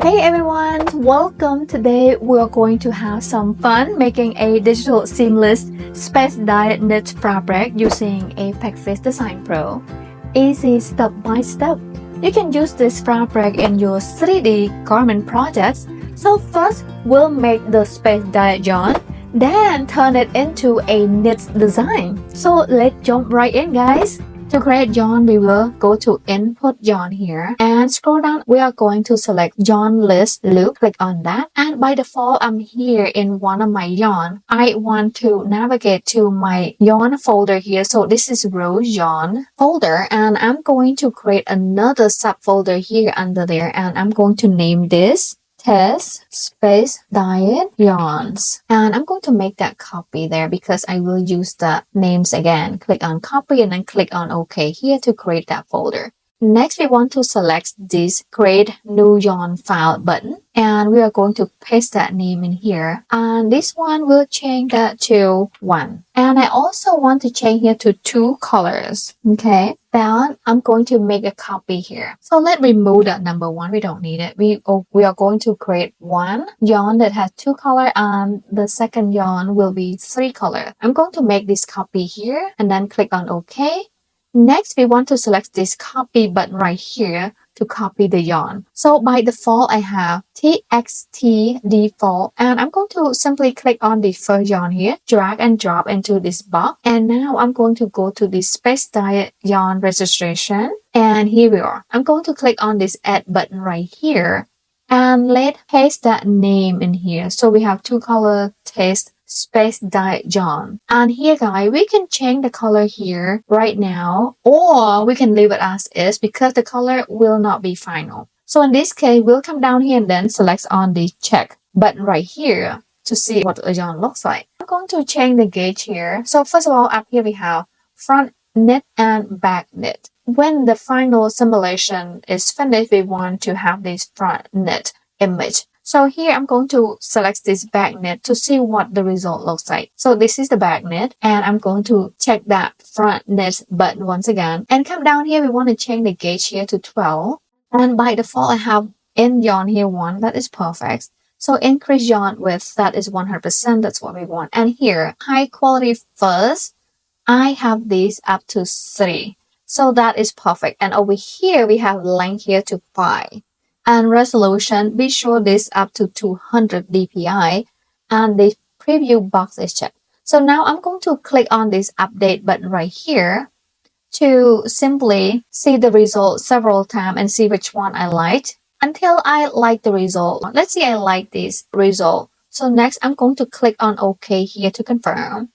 Hey everyone, welcome. Today we are going to have some fun making a digital seamless space dyed knit fabric using ApexFiz Design Pro. Easy step by step. You can use this fabric in your 3D garment projects. So first we'll make the space dyed yarn, then turn it into a knit design. So let's jump right in, guys. To create yarn, we will go to input yarn here and scroll down. We are going to select yarn list loop, click on that, and by default I'm here in one of my yarn. I want to navigate to my yarn folder here. So this is rose yarn folder, and I'm going to create another subfolder here under there, and I'm going to name this test space dyed yarns, and I'm going to make that copy there because I will use the names again. Click on copy and then click on OK here to create that folder. Next, we want to select this create new yarn file button, and we are going to paste that name in here, and this one will change that to 1, and I also want to change here to 2 colors. Okay, then I'm going to make a copy here. So let's remove that number 1. We don't need it. We are going to create one yarn that has 2 colors, and the second yarn will be 3 colors. I'm going to make this copy here and then click on OK. Next, we want to select this copy button right here to copy the yarn. So by default, I have TXT default, and I'm going to simply click on the first yarn here, drag and drop into this box. And now I'm going to go to the space dyed yarn registration, and here we are. I'm going to click on this add button right here, and let's paste that name in here. So we have 2 color test space dyed yarn, and here guys, we can change the color here right now, or we can leave it as is because the color will not be final. So in this case, we'll come down here and then select on the check button right here to see what the yarn looks like. I'm going to change the gauge here. So first of all, up here we have front knit and back knit. When the final simulation is finished, we want to have this front knit image. So here I'm going to select this back knit to see what the result looks like. So this is the back knit, and I'm going to check that front knit button once again. And come down here, we want to change the gauge here to 12. And by default, I have in yarn here 1. That is perfect. So increase yarn width, that is 100%. That's what we want. And here, high quality first, I have these up to 3. So that is perfect. And over here, we have length here to 5. And resolution, be sure this up to 200 dpi, and the preview box is checked. So now I'm going to click on this update button right here to simply see the result several times and see which one I liked until I like the result. Let's see, I like this result. So next I'm going to click on OK here to confirm.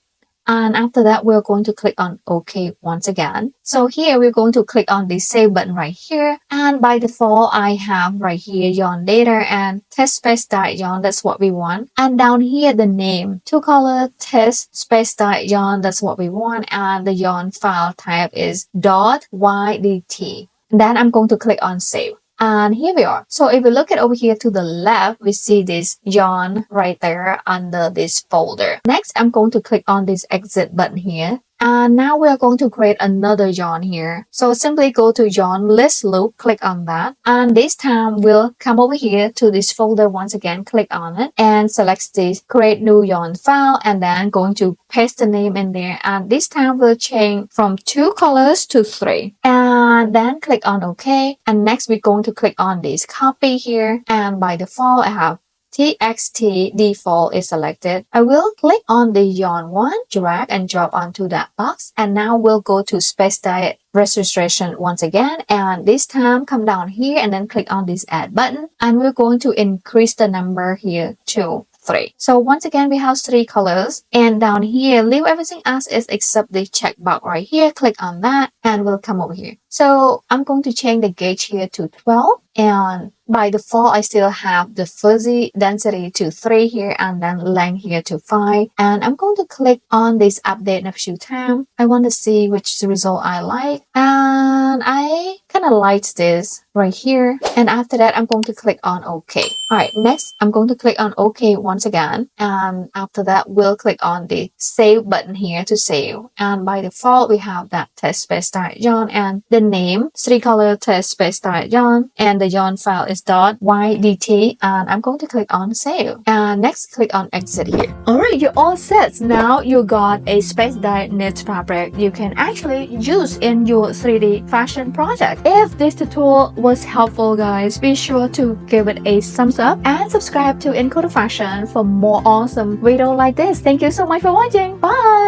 And after that, we're going to click on OK once again. So here, we're going to click on the Save button right here. And by default, I have right here yarn data and test space dyed yarn. That's what we want. And down here, the name, 2 color test space dyed yarn. That's what we want. And the yarn file type is .ydt. Then I'm going to click on Save. And here we are. So if we look at over here to the left, we see this yarn right there under this folder. Next, I'm going to click on this exit button here. And now we are going to create another yarn here. So simply go to yarn list loop, click on that. And this time we'll come over here to this folder once again, click on it and select this create new yarn file, and then going to paste the name in there. And this time we'll change from 2 colors to 3. And then click on OK. And next we're going to click on this copy here. And by default, I have TXT default is selected. I will click on the yarn one, drag and drop onto that box. And now we'll go to space dyed registration once again. And this time come down here and then click on this add button. And we're going to increase the number here to 3. So once again, we have 3 colors. And down here, leave everything as is except the checkbox right here. Click on that and we'll come over here. So I'm going to change the gauge here to 12. And by default, I still have the fuzzy density to 3 here and then length here to 5. And I'm going to click on this update a few times. I want to see which result I like. And I kind of light this right here. And after that, I'm going to click on OK. All right, next, I'm going to click on OK once again. And after that, we'll click on the Save button here to save. And by default, we have that test space John and the name, 3-color test space John. And the John file is .ydt. And I'm going to click on Save. And next, click on Exit here. All right, you're all set. Now you got a space dyed knit fabric you can actually use in your 3D fashion project. If this tutorial was helpful, guys, be sure to give it a thumbs up and subscribe to Encoder Fashion for more awesome videos like this. Thank you so much for watching. Bye!